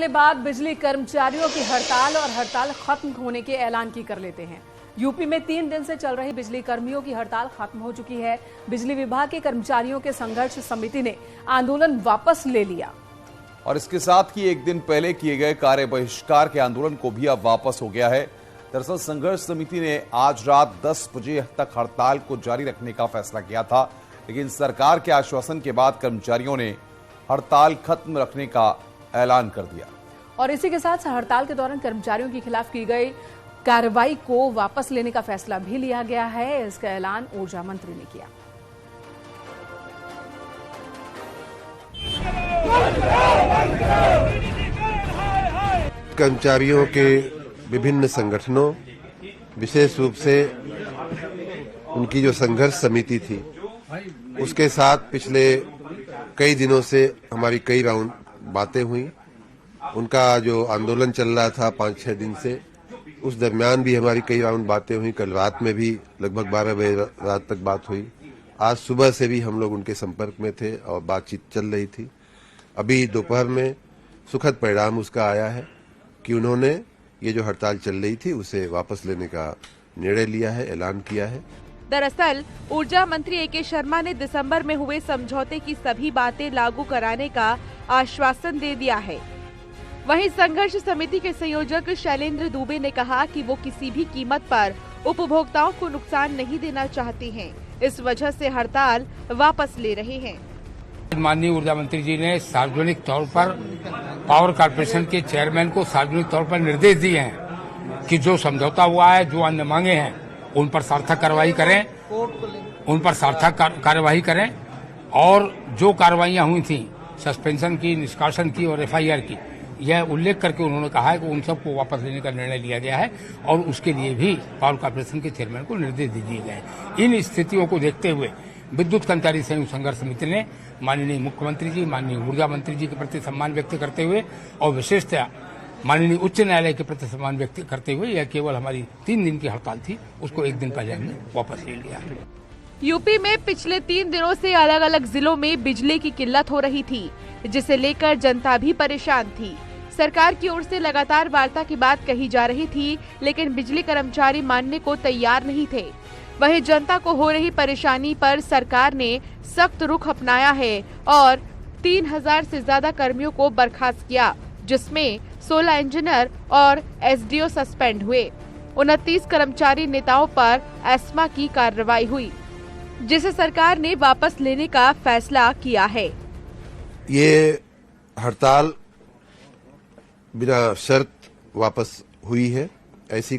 पहले बात बिजली कर्मचारियों की हड़ताल और हड़ताल खत्म होने के ऐलान की कर लेते हैं। यूपी में 3 दिन से चल रही बिजली कर्मियों की हड़ताल खत्म हो चुकी है। बिजली विभाग के कर्मचारियों के संघर्ष समिति ने आंदोलन वापस ले लिया और इसके साथ ही एक दिन पहले किए गए कार्य बहिष्कार के आंदोलन को भी अब वापस हो गया है। दरअसल संघर्ष समिति ने आज रात 10 बजे तक हड़ताल को जारी रखने का फैसला किया था, लेकिन सरकार के आश्वासन के बाद कर्मचारियों ने हड़ताल खत्म रखने का ऐलान कर दिया। और इसी के साथ हड़ताल के दौरान कर्मचारियों के खिलाफ की गई कार्रवाई को वापस लेने का फैसला भी लिया गया है। इसका ऐलान ऊर्जा मंत्री ने किया। कर्मचारियों के विभिन्न संगठनों, विशेष रूप से उनकी जो संघर्ष समिति थी, उसके साथ पिछले कई दिनों से हमारी कई राउंड बातें हुई। उनका जो आंदोलन चल रहा था 5-6 दिन से, उस दरमियान भी हमारी कई राउंड बातें हुई। कल रात में भी लगभग 12 बजे रात तक बात हुई। आज सुबह से भी हम लोग उनके संपर्क में थे और बातचीत चल रही थी। अभी दोपहर में सुखद परिणाम उसका आया है कि उन्होंने ये जो हड़ताल चल रही थी उसे वापस लेने का निर्णय लिया है, ऐलान किया है। दरअसल ऊर्जा मंत्री ए.के. शर्मा ने दिसंबर में हुए समझौते की सभी बातें लागू कराने का आश्वासन दे दिया है। वहीं संघर्ष समिति के संयोजक शैलेंद्र दुबे ने कहा कि वो किसी भी कीमत पर उपभोक्ताओं को नुकसान नहीं देना चाहते हैं, इस वजह से हड़ताल वापस ले रहे हैं। माननीय ऊर्जा मंत्री जी ने सार्वजनिक तौर पर पावर कॉर्पोरेशन के चेयरमैन को सार्वजनिक तौर पर निर्देश दिए हैं कि जो समझौता हुआ है, जो अन्य मांगे हैं, उन पर सार्थक कार्रवाई करें, और जो कार्रवाइयां हुई थी सस्पेंशन की, निष्कासन की और एफआईआर की, यह उल्लेख करके उन्होंने कहा है कि उन सबको वापस लेने का निर्णय लिया गया है और उसके लिए भी पावर कॉर्पोरेशन के चेयरमैन को निर्देश दे दिए गए। इन स्थितियों को देखते हुए विद्युत कर्मचारी संयुक्त संघर्ष समिति ने माननीय मुख्यमंत्री जी, माननीय ऊर्जा मंत्री जी के प्रति सम्मान व्यक्त करते हुए और विशेषतः माननीय उच्च न्यायालय के प्रति सम्मान व्यक्त करते हुए, यह केवल हमारी 3 दिन की हड़ताल थी, उसको एक दिन पहले हमने वापस ले लिया। यूपी में पिछले 3 दिनों से अलग अलग जिलों में बिजली की किल्लत हो रही थी, जिसे लेकर जनता भी परेशान थी। सरकार की ओर से लगातार वार्ता की बात कही जा रही थी, लेकिन बिजली कर्मचारी मानने को तैयार नहीं थे। वहीं जनता को हो रही परेशानी पर सरकार ने सख्त रुख अपनाया है और 3000 से ज्यादा कर्मियों को बर्खास्त किया, जिसमें 16 इंजीनियर और एसडीओ सस्पेंड हुए। 29 कर्मचारी नेताओं पर एस्मा की कार्रवाई हुई, जिसे सरकार ने वापस लेने का फैसला किया है। ये हड़ताल बिना शर्त वापस हुई है। ऐसे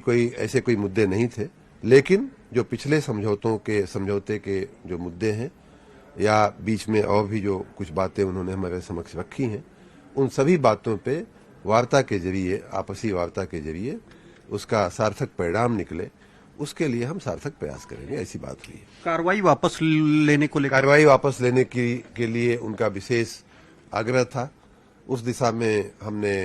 कोई मुद्दे नहीं थे, लेकिन जो पिछले समझौते के जो मुद्दे हैं या बीच में और भी जो कुछ बातें उन्होंने हमारे समक्ष रखी हैं, उन सभी बातों पे वार्ता के जरिए, आपसी वार्ता के जरिए उसका सार्थक परिणाम निकले, उसके लिए हम सार्थक प्रयास करेंगे, ऐसी बात हुई है। कार्रवाई वापस लेने को लेकर कार्रवाई वापस लेने के लिए उनका विशेष आग्रह था। उस दिशा में हमने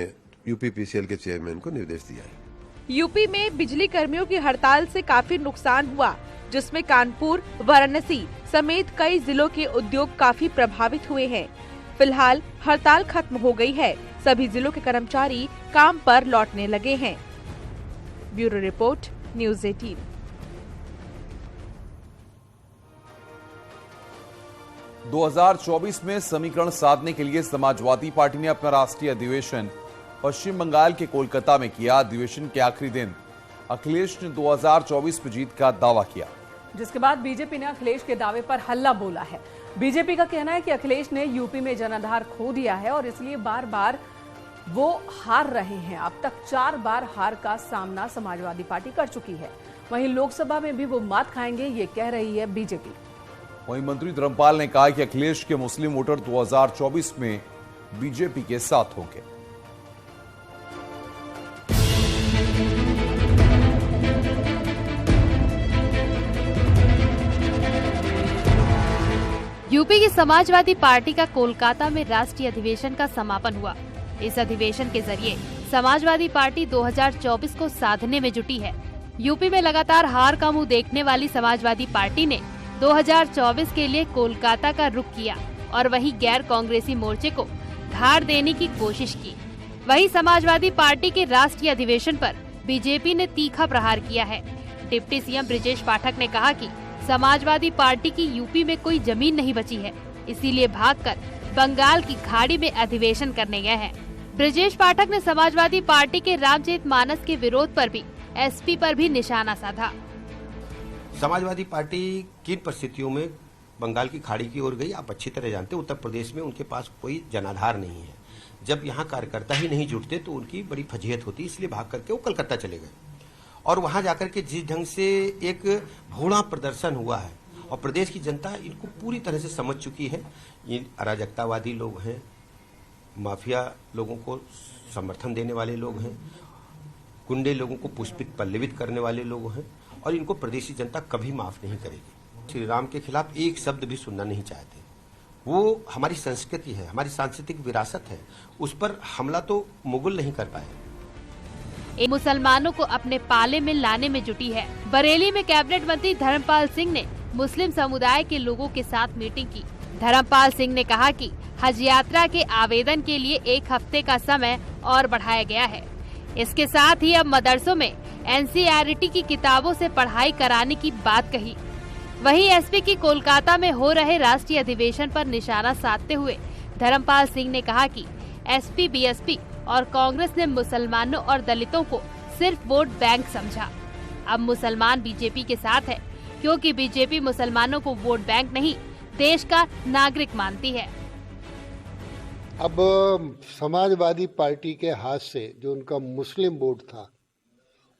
यूपीपीसीएल के चेयरमैन को निर्देश दिया है। यूपी में बिजली कर्मियों की हड़ताल से काफी नुकसान हुआ, जिसमें कानपुर, वाराणसी समेत कई जिलों के उद्योग काफी प्रभावित हुए हैं। फिलहाल हड़ताल खत्म हो गई है, सभी जिलों के कर्मचारी काम पर लौटने लगे हैं। Bureau report, news 18। – 2024 में समीकरण साधने के लिए समाजवादी पार्टी ने अपना राष्ट्रीय अधिवेशन पश्चिम बंगाल के कोलकाता में किया। अधिवेशन के आखिरी दिन अखिलेश ने 2024 में जीत का दावा किया, जिसके बाद बीजेपी ने अखिलेश के दावे पर हल्ला बोला है। बीजेपी का कहना है कि अखिलेश ने यूपी में जनाधार खो दिया है और इसलिए बार बार वो हार रहे हैं। अब तक 4 बार हार का सामना समाजवादी पार्टी कर चुकी है। वहीं लोकसभा में भी वो मात खाएंगे, ये कह रही है बीजेपी। वहीं मंत्री धर्मपाल ने कहा कि अखिलेश के मुस्लिम वोटर 2024 में बीजेपी के साथ होंगे। यूपी की समाजवादी पार्टी का कोलकाता में राष्ट्रीय अधिवेशन का समापन हुआ। इस अधिवेशन के जरिए समाजवादी पार्टी 2024 को साधने में जुटी है। यूपी में लगातार हार का मुंह देखने वाली समाजवादी पार्टी ने 2024 के लिए कोलकाता का रुख किया और वहीं गैर कांग्रेसी मोर्चे को धार देने की कोशिश की। वहीं समाजवादी पार्टी के राष्ट्रीय अधिवेशन पर बीजेपी ने तीखा प्रहार किया है। डिप्टी सीएम ब्रजेश पाठक ने कहा कि समाजवादी पार्टी की यूपी में कोई जमीन नहीं बची है, इसीलिए भागकर बंगाल की खाड़ी में अधिवेशन करने गए हैं। ब्रजेश पाठक ने समाजवादी पार्टी के रामचरितमानस के विरोध पर भी एसपी पर भी निशाना साधा। समाजवादी पार्टी किन परिस्थितियों में बंगाल की खाड़ी की ओर गई, आप अच्छी तरह जानते हैं। उत्तर प्रदेश में उनके पास कोई जनाधार नहीं है। जब यहाँ कार्यकर्ता ही नहीं जुटते तो उनकी बड़ी फजीहत होती, इसलिए भाग करके वो कलकत्ता चले गए और वहां जाकर के जिस ढंग से एक भोला प्रदर्शन हुआ है और प्रदेश की जनता इनको पूरी तरह से समझ चुकी है। ये अराजकतावादी लोग हैं, माफिया लोगों को समर्थन देने वाले लोग हैं, गुंडे लोगों को पुष्पित पल्लवित करने वाले लोग हैं और इनको प्रदेशी जनता कभी माफ नहीं करेगी। श्री राम के खिलाफ एक शब्द भी सुनना नहीं चाहते। वो हमारी संस्कृति है, हमारी सांस्कृतिक विरासत है, उस पर हमला तो मुगल नहीं कर पाए। मुसलमानों को अपने पाले में लाने में जुटी है। बरेली में कैबिनेट मंत्री धर्मपाल सिंह ने मुस्लिम समुदाय के लोगों के साथ मीटिंग की। धर्मपाल सिंह ने कहा कि हज यात्रा के आवेदन के लिए 1 हफ्ते का समय और बढ़ाया गया है। इसके साथ ही अब मदरसों में एनसीईआरटी की किताबों से पढ़ाई कराने की बात कही। वहीं एसपी की कोलकाता में हो रहे राष्ट्रीय अधिवेशन पर निशाना साधते हुए धर्मपाल सिंह ने कहा कि एसपी, बीएसपी और कांग्रेस ने मुसलमानों और दलितों को सिर्फ वोट बैंक समझा। अब मुसलमान बीजेपी के साथ है, क्योंकि बीजेपी मुसलमानों को वोट बैंक नहीं, देश का नागरिक मानती है। अब समाजवादी पार्टी के हाथ से जो उनका मुस्लिम वोट था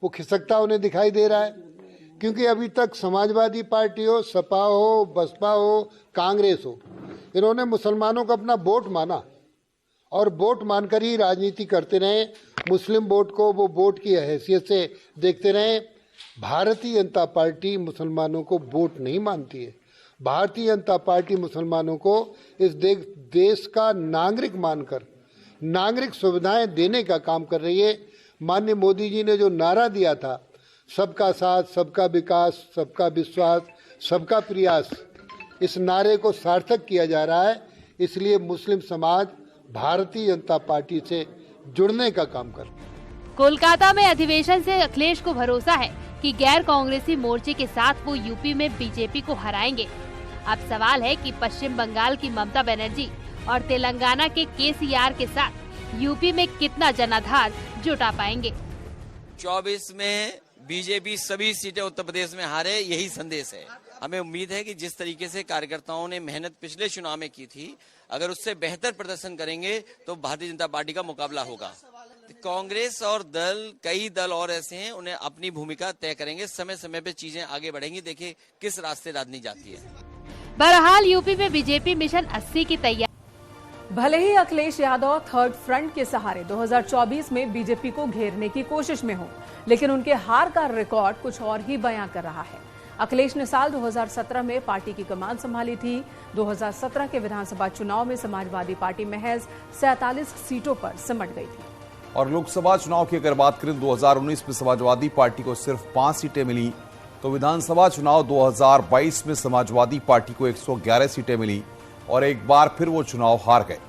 वो खिसकता उन्हें दिखाई दे रहा है, क्योंकि अभी तक समाजवादी पार्टी हो, सपा हो, बसपा हो, कांग्रेस हो, इन्होंने मुसलमानों को अपना वोट माना और वोट मानकर ही राजनीति करते रहे। मुस्लिम वोट को वो वोट की हैसियत से देखते रहे। भारतीय जनता पार्टी मुसलमानों को वोट नहीं मानती है। भारतीय जनता पार्टी मुसलमानों को इस देश का नागरिक मानकर नागरिक सुविधाएं देने का काम कर रही है। माननीय मोदी जी ने जो नारा दिया था, सबका साथ, सबका विकास, सबका विश्वास, सबका प्रयास, इस नारे को सार्थक किया जा रहा है। इसलिए मुस्लिम समाज भारतीय जनता पार्टी से जुड़ने का काम कर रहा है। कोलकाता में अधिवेशन से अखिलेश को भरोसा है कि गैर कांग्रेसी मोर्चे के साथ वो यूपी में बीजेपी को हराएंगे। अब सवाल है कि पश्चिम बंगाल की ममता बनर्जी और तेलंगाना के केसीआर के साथ यूपी में कितना जनाधार जुटा पाएंगे। 24 में बीजेपी सभी सीटें उत्तर प्रदेश में हारे, यही संदेश है। हमें उम्मीद है कि जिस तरीके से कार्यकर्ताओं ने मेहनत पिछले चुनाव में की थी, अगर उससे बेहतर प्रदर्शन करेंगे तो भारतीय जनता पार्टी का मुकाबला होगा। कांग्रेस और कई दल और ऐसे हैं, उन्हें अपनी भूमिका तय करेंगे। समय समय पे चीजें आगे बढ़ेंगी। देखिए किस रास्ते राजनीति जाती है। बहरहाल यूपी में बीजेपी मिशन 80 की तैयारी। भले ही अखिलेश यादव थर्ड फ्रंट के सहारे 2024 में बीजेपी को घेरने की कोशिश में हो, लेकिन उनके हार का रिकॉर्ड कुछ और ही बयां कर रहा है। अखिलेश ने साल 2017 में पार्टी की कमान संभाली थी। 2017 के विधानसभा चुनाव में समाजवादी पार्टी महज 47 सीटों पर सिमट गई थी। और लोकसभा चुनाव की अगर बात करें, 2019 में समाजवादी पार्टी को सिर्फ 5 सीटें मिली, तो विधानसभा चुनाव 2022 में समाजवादी पार्टी को 111 सीटें मिली और एक बार फिर वो चुनाव हार गए।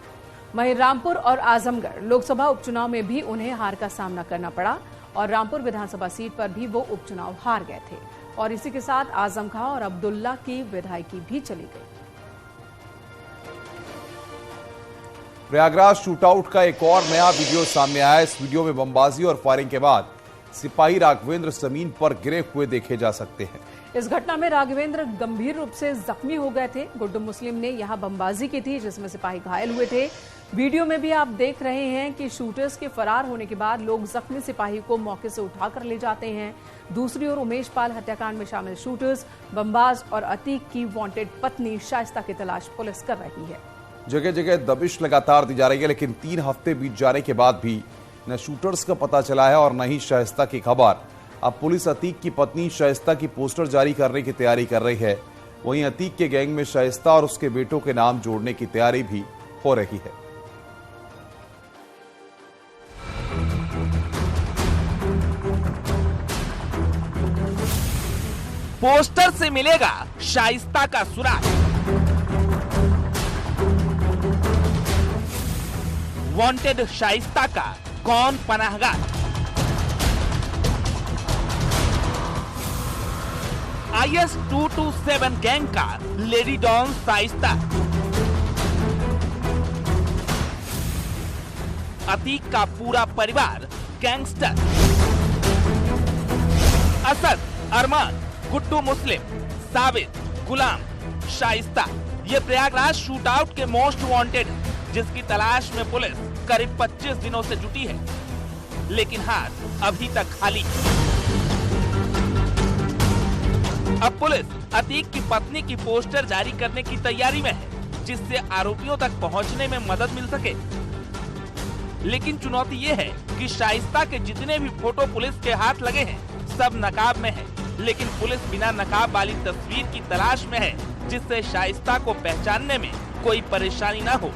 वहीं रामपुर और आजमगढ़ लोकसभा उपचुनाव में भी उन्हें हार का सामना करना पड़ा और रामपुर विधानसभा सीट पर भी वो उपचुनाव हार गए थे और इसी के साथ आजम खां और अब्दुल्ला की विधायकी भी चली गई। प्रयागराज शूटआउट का एक और नया वीडियो सामने आया। इस वीडियो में बमबाजी और फायरिंग के बाद सिपाही राघवेंद्र जमीन पर गिरे हुए देखे जा सकते हैं। इस घटना में राघवेंद्र गंभीर रूप से जख्मी हो गए थे। गुड्डू मुस्लिम ने यहां बमबाजी की थी, जिसमें सिपाही घायल हुए थे। वीडियो में भी आप देख रहे हैं कि शूटर्स के फरार होने के बाद लोग जख्मी सिपाही को मौके से उठाकर ले जाते हैं। दूसरी ओर उमेश पाल हत्याकांड में शामिल शूटर्स, बमबाज और अतीक की वांटेड पत्नी शाइस्ता की तलाश पुलिस कर रही है। जगह जगह दबिश लगातार दी जा रही है, लेकिन 3 हफ्ते बीत जाने के बाद भी न शूटर्स का पता चला है और न ही शाइस्ता की खबर। अब पुलिस अतीक की पत्नी शाइस्ता की पोस्टर जारी करने की तैयारी कर रही है। वहीं अतीक के गैंग में शाइस्ता और उसके बेटों के नाम जोड़ने की तैयारी भी हो रही है। पोस्टर से मिलेगा शाइस्ता का सुराग। वांटेड शाइस्ता का कौन पनाहगार? IS 227 गैंग का लेडी डॉन शाइस्ता, अतीक का पूरा परिवार गैंगस्टर, असद, अरमान, गुड्डू मुस्लिम, साबित, गुलाम, शाइस्ता, ये प्रयागराज शूटआउट के मोस्ट वांटेड है, जिसकी तलाश में पुलिस करीब 25 दिनों से जुटी है, लेकिन हाथ अभी तक खाली। अब पुलिस अतीक की पत्नी की पोस्टर जारी करने की तैयारी में है, जिससे आरोपियों तक पहुंचने में मदद मिल सके। लेकिन चुनौती ये है कि शाइस्ता के जितने भी फोटो पुलिस के हाथ लगे हैं, सब नकाब में है, लेकिन पुलिस बिना नकाब वाली तस्वीर की तलाश में है, जिससे शाइस्ता को पहचानने में कोई परेशानी न हो।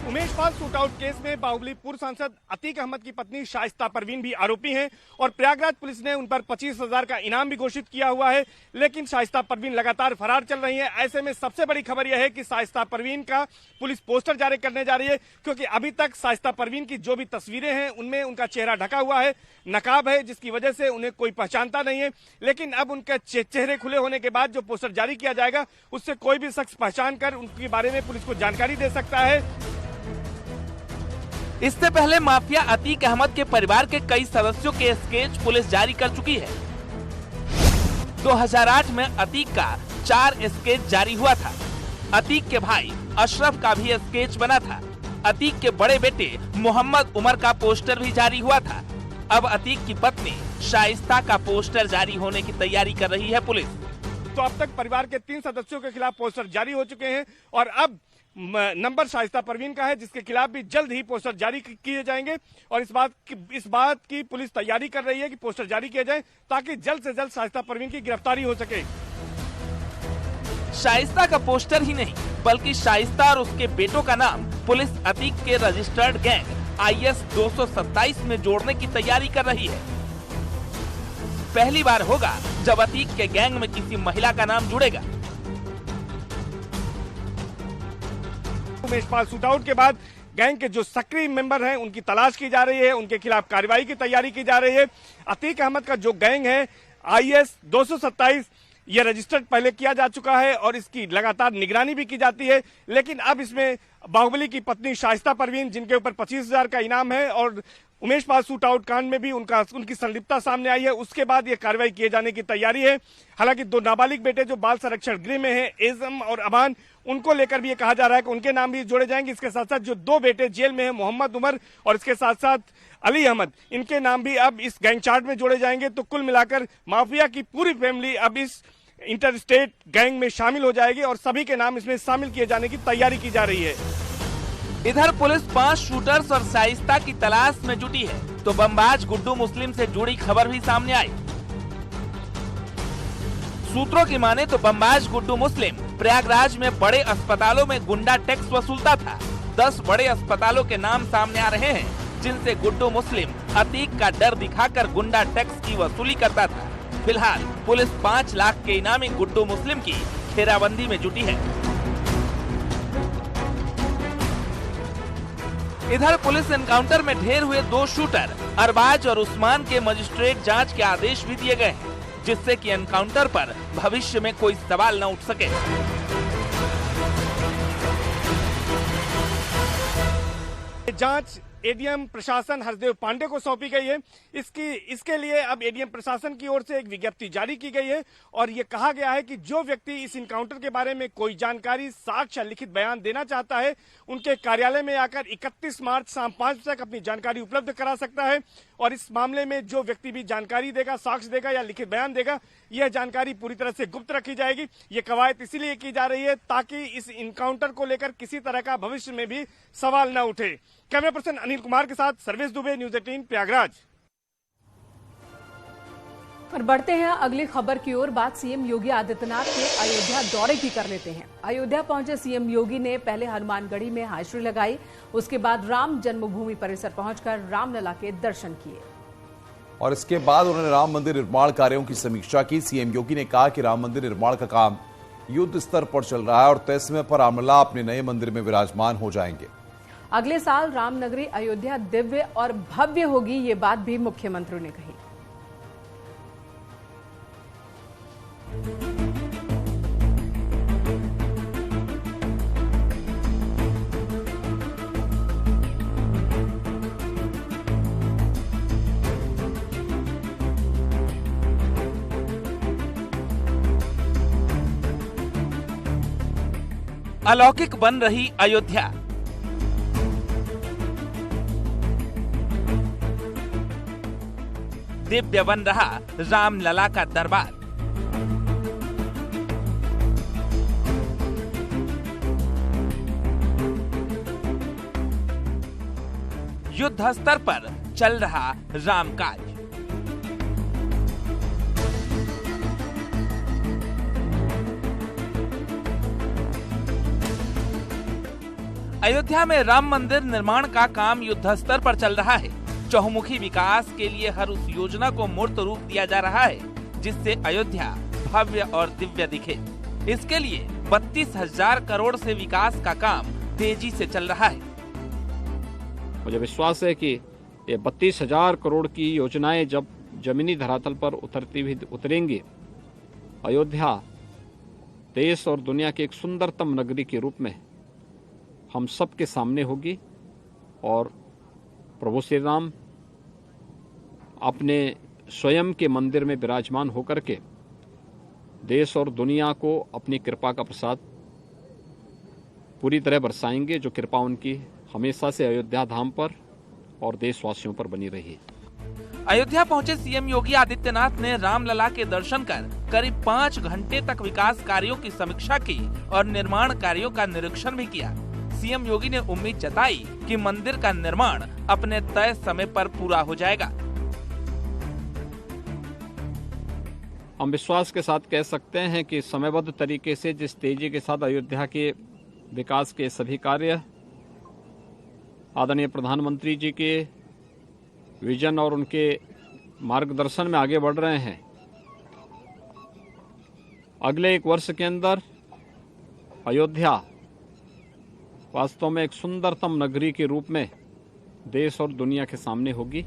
उमेश पाल शूटआउट केस में बाहुबली पूर्व सांसद अतीक अहमद की पत्नी शाइस्ता परवीन भी आरोपी हैं और प्रयागराज पुलिस ने उन पर 25,000 का इनाम भी घोषित किया हुआ है, लेकिन शाइस्ता परवीन लगातार फरार चल रही है। ऐसे में सबसे बड़ी खबर यह है कि शाइस्ता परवीन का पुलिस पोस्टर जारी करने जा रही है, क्योंकि अभी तक शाइस्ता परवीन की जो भी तस्वीरें हैं उनमें उनका चेहरा ढका हुआ है, नकाब है, जिसकी वजह से उन्हें कोई पहचानता नहीं है। लेकिन अब उनके चेहरे खुले होने के बाद जो पोस्टर जारी किया जाएगा, उससे कोई भी शख्स पहचान कर उनके बारे में पुलिस को जानकारी दे सकता है। इससे पहले माफिया अतीक अहमद के परिवार के कई सदस्यों के स्केच पुलिस जारी कर चुकी है। 2008 में अतीक का 4 स्केच जारी हुआ था। अतीक के भाई अशरफ का भी स्केच बना था। अतीक के बड़े बेटे मोहम्मद उमर का पोस्टर भी जारी हुआ था। अब अतीक की पत्नी शाइस्ता का पोस्टर जारी होने की तैयारी कर रही है पुलिस। तो अब तक परिवार के 3 सदस्यों के खिलाफ पोस्टर जारी हो चुके हैं और अब नंबर शाइस्ता परवीन का है, जिसके खिलाफ भी जल्द ही पोस्टर जारी किए जाएंगे और इस बात की पुलिस तैयारी कर रही है कि पोस्टर जारी किए जाएं ताकि जल्द से जल्द शाइस्ता परवीन की गिरफ्तारी हो सके। शाइस्ता का पोस्टर ही नहीं, बल्कि शाइस्ता और उसके बेटों का नाम पुलिस अतीक के रजिस्टर्ड गैंग IS 227 में जोड़ने की तैयारी कर रही है। पहली बार होगा जब अतीक के गैंग में किसी महिला का नाम जुड़ेगा। उमेश पाल शूटआउट के बाद गैंग के जो सक्रिय मेंबर हैं उनकी तलाश की जा रही है, उनके खिलाफ कार्रवाई की तैयारी की जा रही है। अतीक अहमद का जो गैंग है IS 227 ये रजिस्टर्ड पहले किया जा चुका है और इसकी लगातार निगरानी भी की जाती है, लेकिन अब इसमें बाहुबली की पत्नी शाइस्ता परवीन, जिनके ऊपर 25,000 का इनाम है और उमेश पाल शूटआउट कांड में भी उनकी संलिप्तता सामने आई है, उसके बाद ये कार्रवाई किए जाने की तैयारी है। हालांकि 2 नाबालिग बेटे जो बाल संरक्षण गृह में हैं, एजम और अबान, उनको लेकर भी ये कहा जा रहा है कि उनके नाम भी जोड़े जाएंगे। इसके साथ साथ जो 2 बेटे जेल में हैं, मोहम्मद उमर और इसके साथ साथ अली अहमद, इनके नाम भी अब इस गैंग चार्ट में जोड़े जाएंगे। तो कुल मिलाकर माफिया की पूरी फैमिली अब इस इंटर स्टेट गैंग में शामिल हो जाएगी और सभी के नाम इसमें शामिल किए जाने की तैयारी की जा रही है। इधर पुलिस 5 शूटर्स और शाइस्ता की तलाश में जुटी है, तो बमबाज गुड्डू मुस्लिम से जुड़ी खबर भी सामने आई। सूत्रों की माने तो बमबाज गुड्डू मुस्लिम प्रयागराज में बड़े अस्पतालों में गुंडा टैक्स वसूलता था। 10 बड़े अस्पतालों के नाम सामने आ रहे हैं, जिनसे गुड्डू मुस्लिम अतीक का डर दिखाकर गुंडा टैक्स की वसूली करता था। फिलहाल पुलिस 5 लाख के इनामी गुड्डू मुस्लिम की घेराबंदी में जुटी है। इधर पुलिस एनकाउंटर में ढेर हुए 2 शूटर अरबाज और उस्मान के मजिस्ट्रेट जांच के आदेश भी दिए गए हैं, जिससे कि एनकाउंटर पर भविष्य में कोई सवाल न उठ सके। जांच एडीएम प्रशासन हरदेव पांडे को सौंपी गई है। इसके लिए अब एडीएम प्रशासन की ओर से एक विज्ञप्ति जारी की गई है और ये कहा गया है कि जो व्यक्ति इस इनकाउंटर के बारे में कोई जानकारी, साक्ष्य या लिखित बयान देना चाहता है, उनके कार्यालय में आकर 31 मार्च शाम 5 बजे तक अपनी जानकारी उपलब्ध करा सकता है। और इस मामले में जो व्यक्ति भी जानकारी देगा, साक्ष्य देगा या लिखित बयान देगा, यह जानकारी पूरी तरह से गुप्त रखी जाएगी। ये कवायद इसीलिए की जा रही है ताकि इस इनकाउंटर को लेकर किसी तरह का भविष्य में भी सवाल न उठे। कैमरा पर्सन अनिल कुमार के साथ सर्वेश दुबे, न्यूज 18 प्रयागराज। और बढ़ते हैं अगली खबर की ओर। बात सीएम योगी आदित्यनाथ के अयोध्या दौरे की कर लेते हैं। अयोध्या पहुंचे सीएम योगी ने पहले हनुमानगढ़ी में हाजिरी लगाई, उसके बाद राम जन्मभूमि परिसर पहुंचकर रामलला के दर्शन किए और इसके बाद उन्होंने राम मंदिर निर्माण कार्यों की समीक्षा की। सीएम योगी ने कहा कि राम मंदिर निर्माण का काम युद्ध स्तर पर चल रहा है और तय समय पर रामलला अपने नए मंदिर में विराजमान हो जाएंगे। अगले साल रामनगरी अयोध्या दिव्य और भव्य होगी, ये बात भी मुख्यमंत्री ने कही। अलौकिक बन रही अयोध्या। दिव्य बन रहा रामलला का दरबार। युद्ध स्तर पर चल रहा रामकाज। अयोध्या में राम मंदिर निर्माण का काम युद्ध स्तर पर चल रहा है। चहुमुखी विकास के लिए हर उस योजना को मूर्त रूप दिया जा रहा है जिससे अयोध्या भव्य और दिव्य दिखे। इसके लिए 32,000 करोड़ से विकास का काम तेजी से चल रहा है। मुझे विश्वास है कि ये 32,000 करोड़ की योजनाएं जब जमीनी धरातल पर उतरेंगी, अयोध्या देश और दुनिया की एक सुंदरतम नगरी के रूप में हम सबके सामने होगी और प्रभु श्री राम अपने स्वयं के मंदिर में विराजमान होकर के देश और दुनिया को अपनी कृपा का प्रसाद पूरी तरह बरसाएंगे, जो कृपा उनकी हमेशा से अयोध्या धाम पर और देशवासियों पर बनी रही। अयोध्या पहुंचे सीएम योगी आदित्यनाथ ने रामलला के दर्शन कर करीब 5 घंटे तक विकास कार्यों की समीक्षा की और निर्माण कार्यों का निरीक्षण भी किया। सीएम योगी ने उम्मीद जताई कि मंदिर का निर्माण अपने तय समय पर पूरा हो जाएगा। हम विश्वास के साथ कह सकते हैं कि समयबद्ध तरीके से जिस तेजी के साथ अयोध्या के विकास के सभी कार्य आदरणीय प्रधानमंत्री जी के विजन और उनके मार्गदर्शन में आगे बढ़ रहे हैं, अगले 1 वर्ष के अंदर अयोध्या वास्तव में एक सुंदरतम नगरी के रूप में देश और दुनिया के सामने होगी।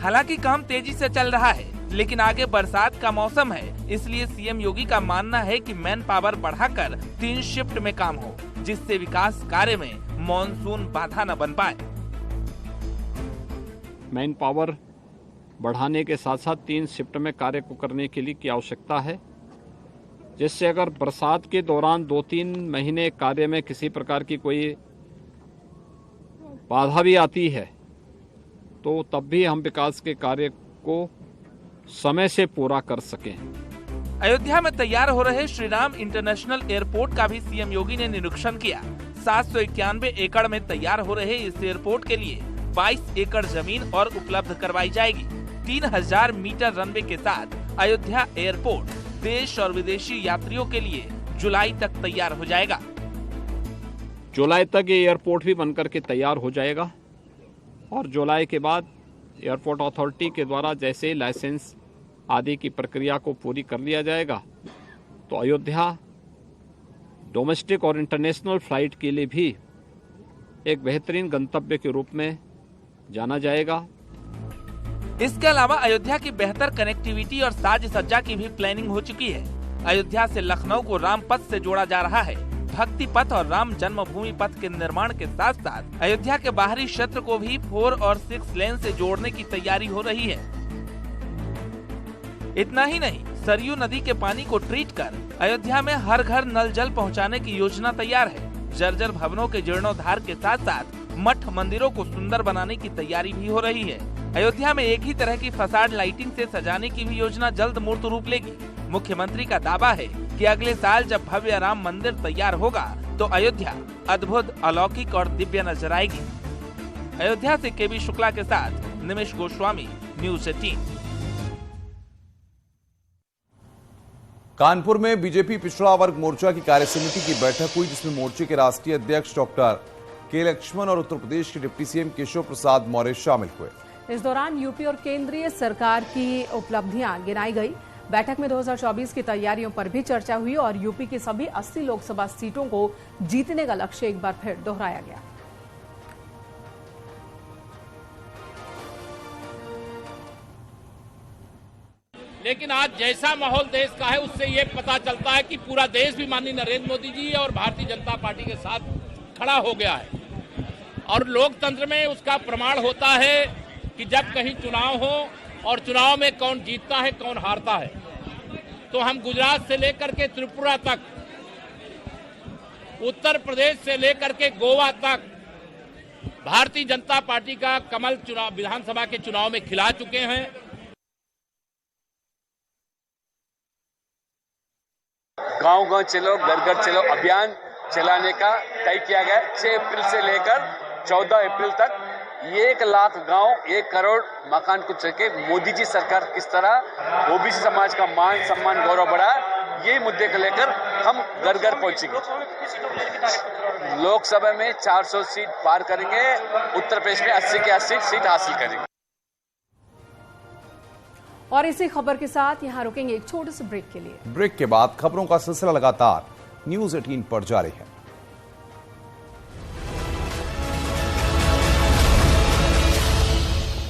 हालांकि काम तेजी से चल रहा है, लेकिन आगे बरसात का मौसम है, इसलिए सीएम योगी का मानना है कि मैन पावर बढ़ाकर 3 शिफ्ट में काम हो, जिससे विकास कार्य में मॉनसून बाधा न बन पाए। मैन पावर बढ़ाने के साथ साथ 3 शिफ्ट में कार्य को करने के लिए की आवश्यकता है, जिससे अगर बरसात के दौरान 2-3 महीने कार्य में किसी प्रकार की कोई बाधा भी आती है तो तब भी हम विकास के कार्य को समय से पूरा कर सकें। अयोध्या में तैयार हो रहे श्री राम इंटरनेशनल एयरपोर्ट का भी सीएम योगी ने निरीक्षण किया। 791 एकड़ में तैयार हो रहे इस एयरपोर्ट के लिए 22 एकड़ जमीन और उपलब्ध करवाई जाएगी। 3000 मीटर रनवे के साथ अयोध्या एयरपोर्ट देश और विदेशी यात्रियों के लिए जुलाई तक तैयार हो जाएगा। जुलाई तक ये एयरपोर्ट भी बनकर के तैयार हो जाएगा और जुलाई के बाद एयरपोर्ट अथॉरिटी के द्वारा जैसे लाइसेंस आदि की प्रक्रिया को पूरी कर लिया जाएगा तो अयोध्या डोमेस्टिक और इंटरनेशनल फ्लाइट के लिए भी एक बेहतरीन गंतव्य के रूप में जाना जाएगा। इसके अलावा अयोध्या की बेहतर कनेक्टिविटी और साज सज्जा की भी प्लानिंग हो चुकी है। अयोध्या से लखनऊ को राम पथ से जोड़ा जा रहा है। भक्ति पथ और राम जन्मभूमि पथ के निर्माण के साथ साथ अयोध्या के बाहरी क्षेत्र को भी 4 और 6 लेन से जोड़ने की तैयारी हो रही है। इतना ही नहीं, सरयू नदी के पानी को ट्रीट कर अयोध्या में हर घर नल जल पहुंचाने की योजना तैयार है। जर्जर भवनों के जीर्णोद्धार के साथ साथ मठ मंदिरों को सुंदर बनाने की तैयारी भी हो रही है। अयोध्या में एक ही तरह की फसाड लाइटिंग से सजाने की भी योजना जल्द मूर्त रूप लेगी। मुख्यमंत्री का दावा है कि अगले साल जब भव्य राम मंदिर तैयार होगा तो अयोध्या अद्भुत, अलौकिक और दिव्य नजर आएगी। अयोध्या से केबी शुक्ला के साथ निमिष गोस्वामी, न्यूज़ 18। कानपुर में बीजेपी पिछड़ा वर्ग मोर्चा की कार्यसमिति की बैठक हुई, जिसमें मोर्चे के राष्ट्रीय अध्यक्ष डॉक्टर के लक्ष्मण और उत्तर प्रदेश के डिप्टी सीएम केशव प्रसाद मौर्य शामिल हुए। इस दौरान यूपी और केंद्रीय सरकार की उपलब्धियां गिनाई गई। बैठक में 2024 की तैयारियों पर भी चर्चा हुई और यूपी की सभी 80 लोकसभा सीटों को जीतने का लक्ष्य एक बार फिर दोहराया गया। लेकिन आज जैसा माहौल देश का है उससे ये पता चलता है कि पूरा देश भी माननीय नरेंद्र मोदी जी और भारतीय जनता पार्टी के साथ खड़ा हो गया है। और लोकतंत्र में उसका प्रमाण होता है कि जब कहीं चुनाव हो और चुनाव में कौन जीतता है कौन हारता है, तो हम गुजरात से लेकर के त्रिपुरा तक, उत्तर प्रदेश से लेकर के गोवा तक भारतीय जनता पार्टी का कमल चुनाव विधानसभा के चुनाव में खिला चुके हैं। गांव गांव चलो घर घर चलो अभियान चलाने का तय किया गया है। 6 अप्रैल से लेकर 14 अप्रैल तक 1 लाख गांव 1 करोड़ मकान को चल के मोदी जी सरकार किस तरह ओबीसी समाज का मान सम्मान गौरव बढ़ा, ये मुद्दे को लेकर हम घर घर पहुंचेंगे। लोकसभा में 400 सीट पार करेंगे, उत्तर प्रदेश में 80 के 80 सीट हासिल करेंगे। और इसी खबर के साथ यहां रुकेंगे एक छोटे से ब्रेक के लिए। ब्रेक के बाद खबरों का सिलसिला लगातार न्यूज़ 18 पर जारी है।